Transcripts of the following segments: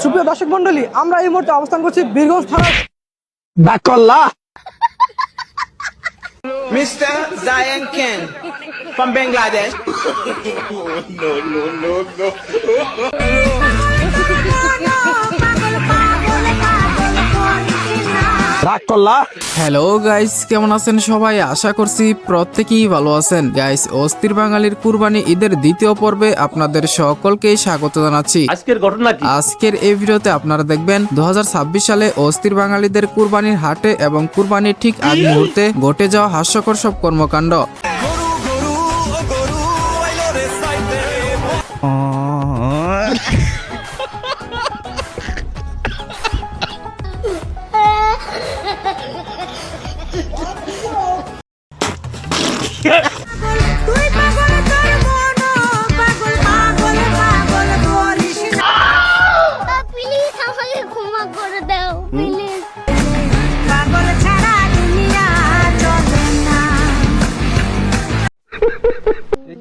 সুপ্রিয় দর্শক মন্ডলী, আমরা এই মুহূর্তে অবস্থান করছি বীরগঞ্জ থানার বাকল্লা। Mr. Zayan Ken from Bangladesh. Hello guys, কেমন আছেন সবাই? আশা করছি প্রত্যেকেই ভালো আছেন। গাইস, অস্থির বাঙালির কুরবানি ঈদের দ্বিতীয় পর্বে আপনাদের সকলকে স্বাগত জানাচ্ছি। আজকের ঘটনা কি? আজকের এই ভিডিওতে আপনারা দেখবেন 2026 সালে অস্থির বাঙালিদের কুরবানির হাটে এবং কুরবানির ঠিক আগ মুহূর্তে ঘটে যাওয়া হাস্যকর সব কর্মকাণ্ড।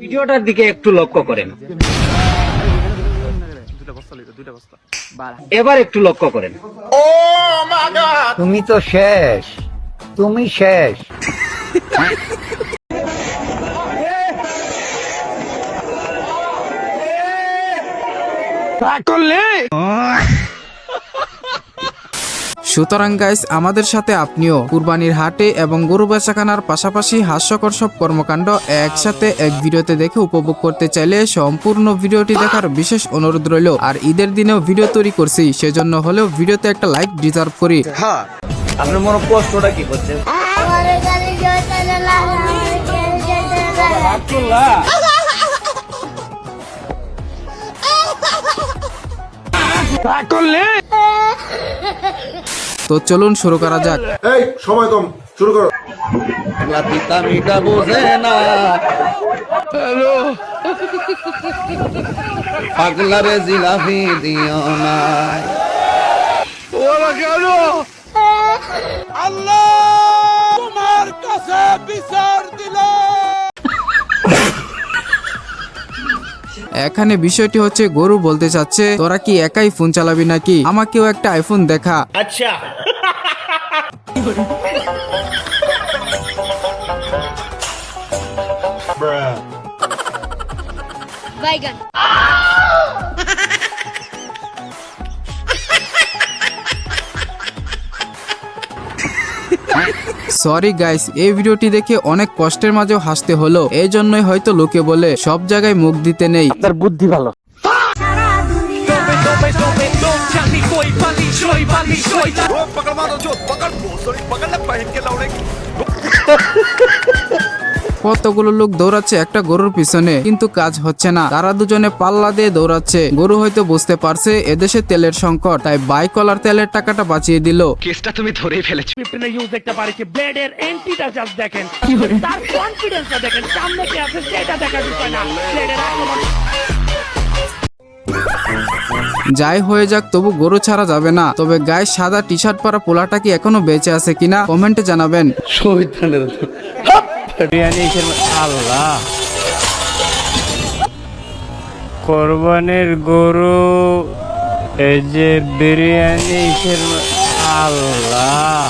ভিডিওটার দিকে একটু লক্ষ্য করেন, এবার একটু লক্ষ্য করেন। তুমি তো শেষ, তুমি শেষ। সুতরাং গাইস, আমাদের সাথে আপনিও কুরবানির হাটে এবং গরু বেচাকেনার পাশাপাশি হাস্যকর সব কর্মকাণ্ড একসাথে এক ভিডিওতে দেখে উপভোগ করতে চাইলে সম্পূর্ণ ভিডিওটি দেখার বিশেষ অনুরোধ রইল। আর ঈদের দিনেও ভিডিও তৈরি করছি, সেজন্য হলেও ভিডিওতে একটা লাইক ডিজার্ভ করি। আপনার মনে কষ্টটা কি করছে? তো চলুন শুরু করা যাক। এই সময় কম, শুরু করো। পিতা বোঝে না, পাগলারে জিলাপি দিও না। ওরা কেন? আল্লাহ তোমার কাছে বিচার দিল। এখানে বিষয়টি হচ্ছে, গরু বলতে চাচ্ছে তোরা কি একাই ফোন চালাবি নাকি, আমাকেও একটা আইফোন দেখা। আচ্ছা, বাইগান। সরি গাইস, এই ভিডিওটি দেখে অনেক কষ্টের মাঝেও হাসতে হলো। এই জন্যই হয়তো লোকে বলে সব জায়গায় মুখ দিতে নেই। তার বুদ্ধি ভালো। কতগুলো লোক দৌড়াচ্ছে একটা গরুর পিছনে, কিন্তু কাজ হচ্ছে না। তারা দুজনে পাল্লা দিয়ে দৌড়াচ্ছে। গরু হয়তো বুঝতে পারছে এদেশে তেলের সংকট, তাই বাইকওয়ালার তেলের টাকাটা বাঁচিয়ে দিল। কেসটা তুমি ধরেই ফেলেছো। ইউজ দেখতে পারি কি ব্লেডের এন্টিটা জাস্ট দেখেন, তার কনফিডেন্সটা দেখেন, সামনে কি আছে সেটা দেখার বিষয় না, ব্লেডের আক্রমণ। যাই হয়ে যাক, তবু গরু ছাড়া যাবে না। তবে গায়ে সাদা টি শার্ট পরা পোলাটা কি এখনো বেঁচে আছে কিনা কমেন্টে জানাবেন। আল্লাহ, কোরবানির গরু, এই যে বিরিয়ানি, আল্লাহ।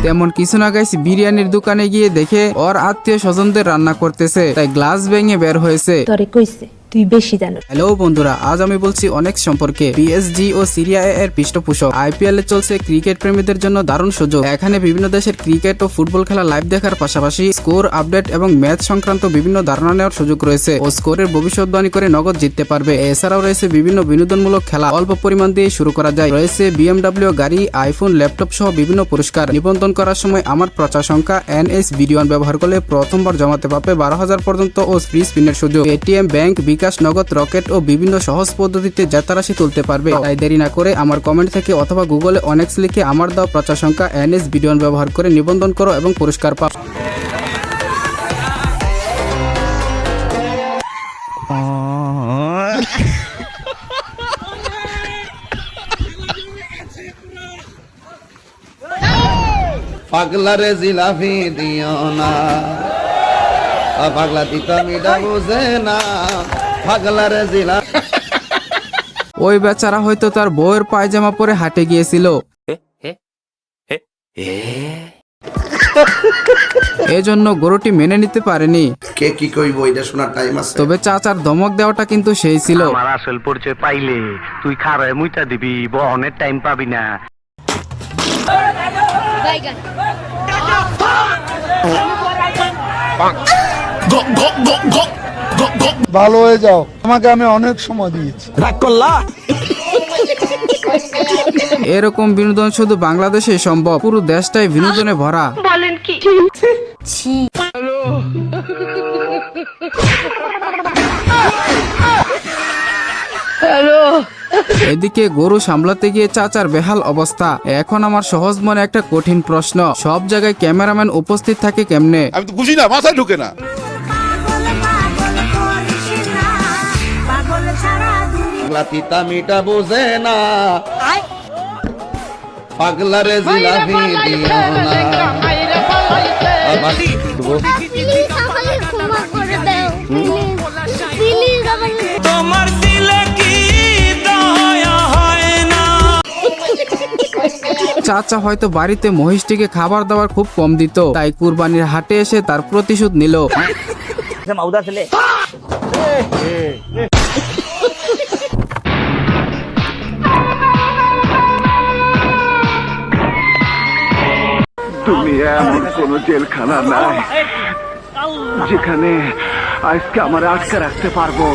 তেমন কিছু না গাইস, বিরিয়ানির দোকানে গিয়ে দেখে ওর আত্মীয় স্বজনদের রান্না করতেছে, তাই গ্লাস ভেঙে বের হয়েছে। তোরে কইছে তুই বেশি জানো। হ্যালো বন্ধুরা, আজ আমি বলছি অনেক সম্পর্কে। পিএসজি ও সিরিয়া এর পৃষ্ঠপোষক আইপিএল এ চলছে ক্রিকেট প্রেমীদের জন্য দারুণ সুযোগ। এখানে বিভিন্ন দেশের ক্রিকেট ও ফুটবল খেলা লাইভ দেখার পাশাপাশি স্কোর আপডেট এবং ম্যাচ সংক্রান্ত বিভিন্ন ধারণা নেওয়ার সুযোগ রয়েছে ও স্কোরের ভবিষ্যৎবাণী করে নগদ জিততে পারবে। এছাড়াও রয়েছে বিভিন্ন বিনোদনমূলক খেলা, অল্প পরিমাণ দিয়ে শুরু করা যায়। রয়েছে বিএমডব্লিউ গাড়ি, আইফোন, ল্যাপটপ সহ বিভিন্ন পুরস্কার। নিবন্ধন করার সময় আমার প্রচার সংখ্যা NS-BD1 ব্যবহার করলে প্রথমবার জমাতে পারবে 12,000 পর্যন্ত ও ফ্রি স্পিনের সুযোগ। এটিএম, ব্যাংক, বিকাশ, নগদ, রকেট ও বিভিন্ন সহজ পদ্ধতিতে জেতারাশি তুলতে পারবে। তাই দেরি না করে আমার কমেন্ট থেকে অথবা গুগলে অনেক্স লিখে আমার দেওয়া প্রচার সংখ্যা NS-BD1 ব্যবহার করে নিবন্ধন করো এবং পুরস্কার পাও। পাগলারে জিলাপি দিও না। পাগলা তিতা মিঠা বোঝে না পাগলারে জিলাপি। ওই বেচারা হয়তো তার বউয়ের পায়জামা পরে হাটে গিয়েছিল, এজন্য গরুটি মেনে নিতে পারেনি। কে কি কইব এটা শোনার টাইম আছে? তবে চাচার ধমক দেওয়াটা কিন্তু সেই ছিল। আমার আসল পরিচয় পাইলে তুই খারায় মুইতা দিবি, বহনের টাইম পাবি না। বাইগান ভালো হয়ে যাও, তোমাকে আমি অনেক সময় দিয়েছি। রাগ করলা? এরকম বিনোদন শুধু বাংলাদেশে সম্ভব, পুরো দেশটাই বিনোদনে ভরা। বলেন কি? ছি। এদিকে গরু সামলাতে গিয়ে চাচার বেহাল অবস্থা। এখন আমার সহজ মনে একটা কঠিন প্রশ্ন, সব জায়গায় ক্যামেরাম্যান উপস্থিত থাকে কেমনে? আমি তো বুঝি না, মাথায় ঢুকে না। পাগলা তিতা মিঠা বোঝে না পাগলারে জিলাপি দিও না। তোমার দিলে কি দয়া হয় না? চাচা হয়তো বাড়িতে মহিষটিকে খাবার দাবার খুব কম দিত, তাই কুরবানির হাটে এসে তার প্রতিশোধ নিল। তুমি এমন কোন জেলখানা নাই যেখানে আজকে আমার আটকে রাখতে পারবো।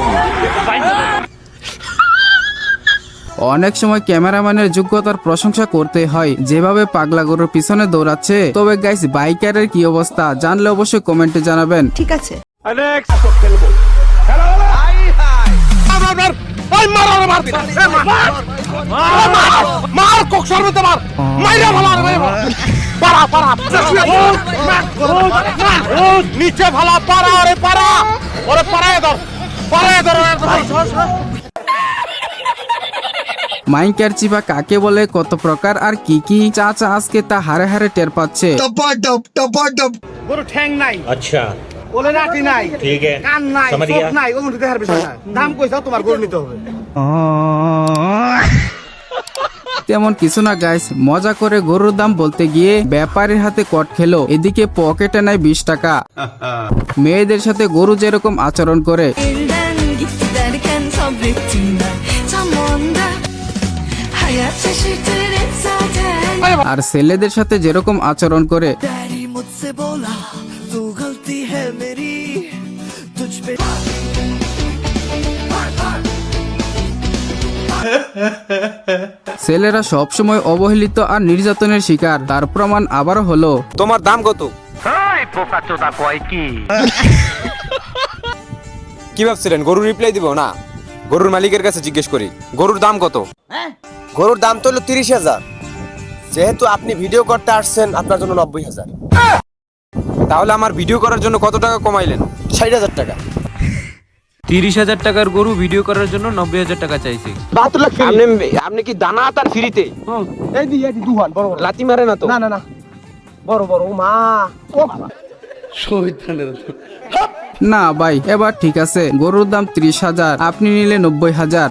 অনেক সময় ক্যামেরাম্যানের যোগ্যতার প্রশংসা করতে হয়, যেভাবে পাগলা গরুর পিছনে দৌড়াচ্ছে। তবে গাইস, বাইকারের কি অবস্থা জানলে অবশ্যই কমেন্টে জানাবেন। ঠিক আছে। মার কক সর্বতে মার, মাইরা ভালো পারা পারা নিচে ভালো পারা, ওরে পারা, ওরে পারায় ধর, পারায় ধর। মাইকার চিপা কাকে বলে, কত প্রকার আর কি কি, চাচা আজকে তা হারে হারে টের পাচ্ছে। গরু ঠ্যাং নাই, আচ্ছা বলে নাকি নাই, ঠিক আছে, কান নাই, চোখ নাই, ওগুলো দিতে হারবে না। দাম কইছাও তোমার গরু নিতে হবে। তেমন কিছু না গাইস, মজা করে গরুর দাম বলতে গিয়ে ব্যাপারীর হাতে কট খেলো। এদিকে পকেটে নাই 20 টাকা। মেয়েদের সাথে গরু যেরকম আচরণ করে, আর ছেলেদের সাথে যেরকম আচরণ করে, ছেলেরা সবসময় অবহেলিত আর নির্যাতনের শিকার। তার প্রমাণ আবারও হলো। তোমার দাম কত? পোকা চোদা কয় কি? কি ভাবছিলেন গরু রিপ্লাই দিব না? গরুর মালিকের কাছে জিজ্ঞেস করি, গরুর দাম কত? গরুর দাম তো হলো 30,000। যেহেতু আপনি ভিডিও করতে আসছেন, আপনার জন্য 90,000। তাহলে আমার ভিডিও করার জন্য কত টাকা কমাইলেন? 60,000 টাকা। 30,000 টাকার গরু ভিডিও করার জন্য 90,000 টাকা চাইছি। আপনি কি দানা আতার ফ্রিতে? এই দি দুহান বড় বড়। লাতি মারে না তো? না না না, বড় বড়। ও মা, ও বাবা। না ভাই, এবার ঠিক আছে, গরুর দাম 30,000, আপনি নিলে 90,000।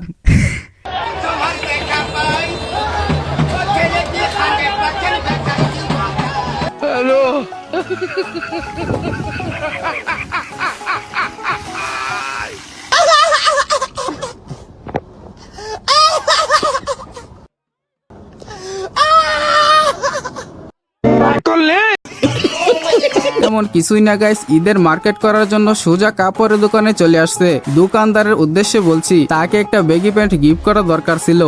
তেমন কিছুই না গাইস, ঈদের মার্কেট করার জন্য সোজা কাপড়ের দোকানে চলে আসছে। দোকানদারের উদ্দেশ্যে বলছি, তাকে একটা বেগি প্যান্ট গিফট করা দরকার ছিল।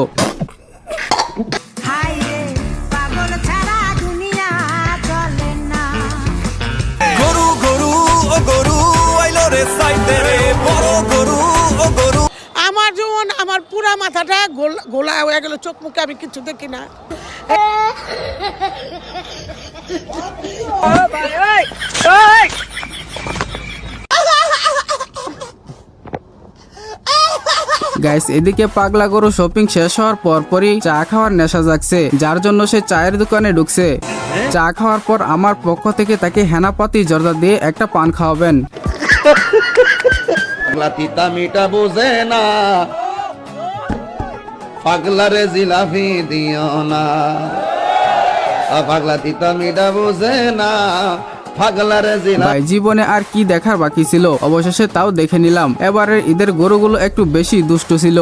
গরু গরু ও গরু আইলো রে সাইতে রে, বড় গরু ও গরু। আমার জীবন, আমার পুরা মাথাটা গোলা হয়ে গেল, চোখ মুখে আমি কিছু দেখি না। গাইস, এদিকে পাগলা গরু শপিং শেষ হওয়ার পরপরই চা খাওয়ার নেশা জাগছে, যার জন্য সে চায়ের দোকানে ঢুকছে। চা খাওয়ার পর আমার পক্ষ থেকে তাকে হেনাপাতি জর্দা দিয়ে একটা পান খাওয়াবেন। পাগলা তিতা মিটা বোঝে না, পাগলারে জিলাপি দিও না, পাগলা তিতা মিটা বোঝে না, পাগলারে জিলাপি। ভাই জীবনে আর কি দেখার বাকি ছিল, অবশেষে তাও দেখে নিলাম। এবারের ঈদের গরুগুলো একটু বেশি দুষ্ট ছিল।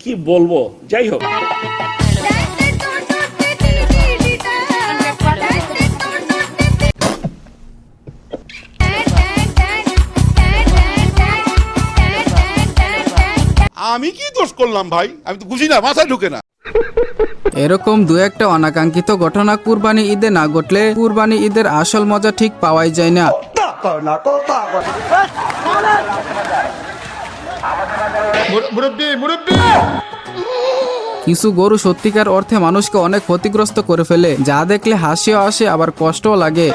কি বলবো, যাই হোক। আমি কি দোষ করলাম ভাই? আমি তো বুঝি না, মাথায় ঢুকে না। এরকম দু একটা অনাকাঙ্ক্ষিত ঘটনা কুরবানি ঈদে না ঘটলে কুরবানি ঈদের আসল মজা ঠিক পাওয়াই যায় না। কিছু গরু সত্যিকার অর্থে মানুষকে অনেক ক্ষতিগ্রস্ত করে ফেলে, যা দেখলে হাসিও আসে আবার কষ্টও লাগে।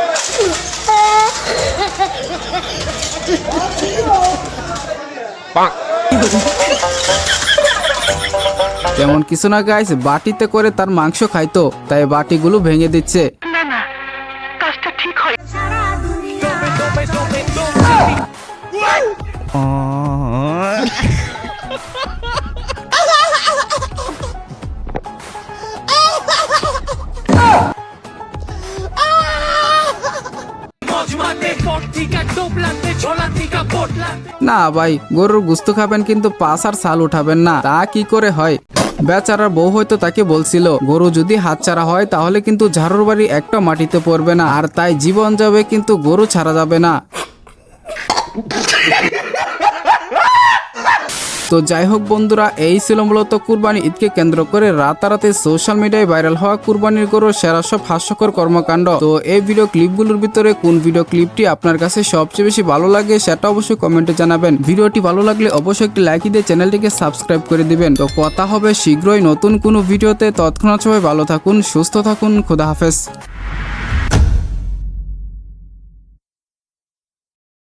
তেমন কিছু না গাইস, বাটিতে করে তার মাংস খাইতো, তাই বাটিগুলো ভেঙে দিচ্ছে। না না, কাজটা ঠিক হয়। না ভাই, গরুর গুস্ত খাবেন কিন্তু পাছ আর ছাল উঠাবেন না, তা কি করে হয়? বেচারার বউ হয়তো তাকে বলছিল গরু যদি হাতছাড়া হয় তাহলে কিন্তু ঝাড়ুর বাড়ি একটা মাটিতে পড়বে না, আর তাই জীবন যাবে কিন্তু গরু ছাড়া যাবে না। তো যাই হোক বন্ধুরা, এই ছিল মূলত কুরবানি ঈদকে কেন্দ্র করে রাতারাতি সোশ্যাল মিডিয়ায় ভাইরাল হওয়া কুরবানির গরুর সেরা সব হাস্যকর কর্মকাণ্ড। তো এই ভিডিও ক্লিপগুলোর ভিতরে কোন ভিডিও ক্লিপটি আপনার কাছে সবচেয়ে বেশি ভালো লাগে সেটা অবশ্যই কমেন্টে জানাবেন। ভিডিওটি ভালো লাগলে অবশ্যই একটি লাইক দিয়ে চ্যানেলটিকে সাবস্ক্রাইব করে দিবেন। তো কথা হবে শীঘ্রই নতুন কোনো ভিডিওতে, তৎক্ষণাৎ সবাই ভালো থাকুন, সুস্থ থাকুন, খোদা হাফেজ।